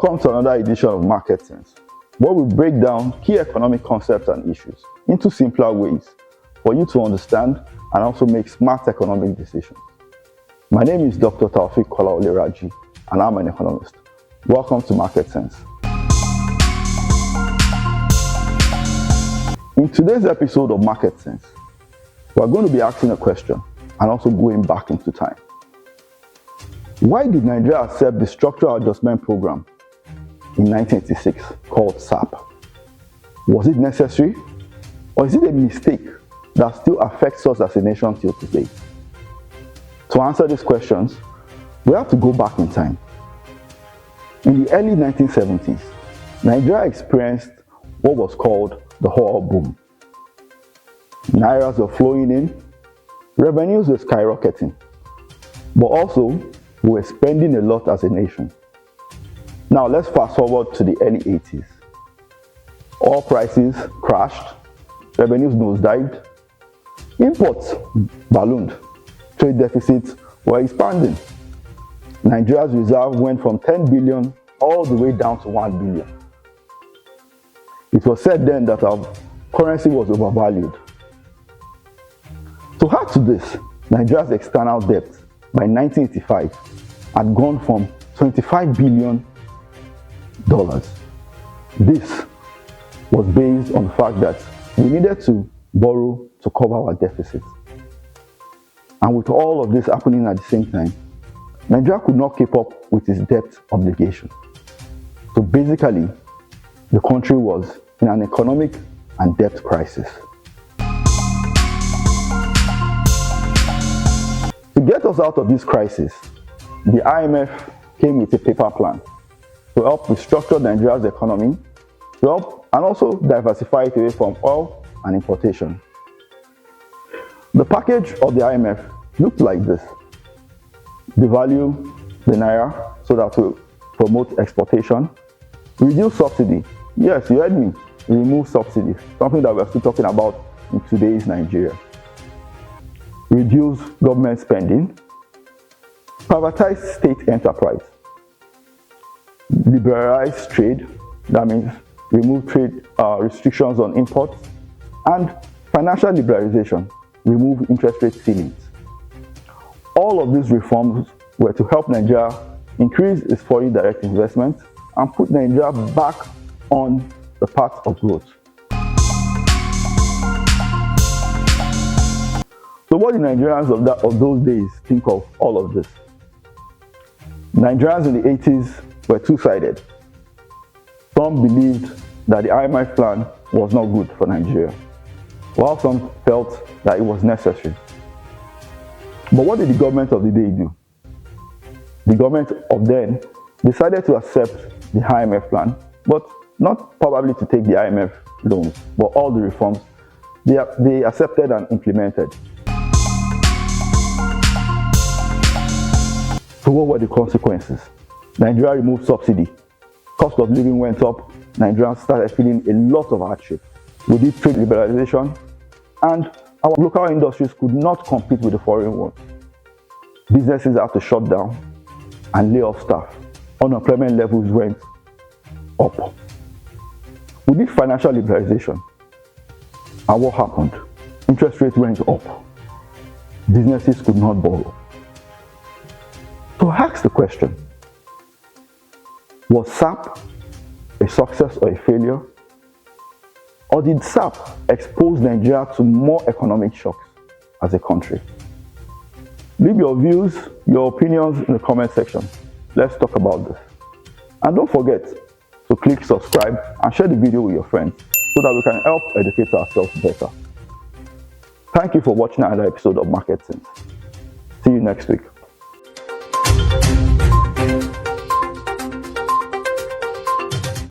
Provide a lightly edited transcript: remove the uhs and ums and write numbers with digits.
Welcome to another edition of MarketSense, where we break down key economic concepts and issues into simpler ways for you to understand and also make smart economic decisions. My name is Dr. Taufik Kolaoleraji, and I'm an economist. Welcome to MarketSense. In today's episode of MarketSense, we're going to be asking a question and also going back into time. Why did Nigeria accept the Structural Adjustment Program in 1986 called SAP? Was it necessary, or is it a mistake that still affects us as a nation till today? To answer these questions, we have to go back in time. In the early 1970s, Nigeria experienced what was called the oil boom. Nairas were flowing in, revenues were skyrocketing, but also we were spending a lot as a nation. Now let's fast forward to the early 80s. Oil prices crashed, revenues nosedived, imports ballooned, trade deficits were expanding. Nigeria's reserve went from 10 billion all the way down to 1 billion. It was said then that our currency was overvalued. To add to this, Nigeria's external debt by 1985 had gone from $25 billion. This was based on the fact that we needed to borrow to cover our deficits. And with all of this happening at the same time, Nigeria could not keep up with its debt obligation. So basically, the country was in an economic and debt crisis. To get us out of this crisis, the IMF came with a paper plan to help restructure Nigeria's economy, to help and also diversify it away from oil and importation. The package of the IMF looked like this: devalue the naira so that will promote exportation, reduce subsidy. Yes, you heard me, remove subsidy, something that we're still talking about in today's Nigeria. Reduce government spending, privatize state enterprise, liberalize trade, that means remove trade restrictions on imports, and financial liberalization, remove interest rate ceilings. All of these reforms were to help Nigeria increase its foreign direct investment and put Nigeria back on the path of growth. So what did Nigerians of those days think of all of this? Nigerians in the 80s were two-sided. Some believed that the IMF plan was not good for Nigeria, while some felt that it was necessary. But what did the government of the day do? The government of then decided to accept the IMF plan, but not probably to take the IMF loans, but all the reforms they accepted and implemented. So what were the consequences? Nigeria removed subsidy. Cost of living went up. Nigerians started feeling a lot of hardship. We did trade liberalization, and our local industries could not compete with the foreign ones. Businesses had to shut down and lay off staff. Unemployment levels went up. We did financial liberalization. And what happened? Interest rates went up. Businesses could not borrow. So ask the question: was SAP a success or a failure? Or did SAP expose Nigeria to more economic shocks as a country? Leave your views, your opinions in the comment section. Let's talk about this. And don't forget to click subscribe and share the video with your friends so that we can help educate ourselves better. Thank you for watching another episode of MarketSense. See you next week.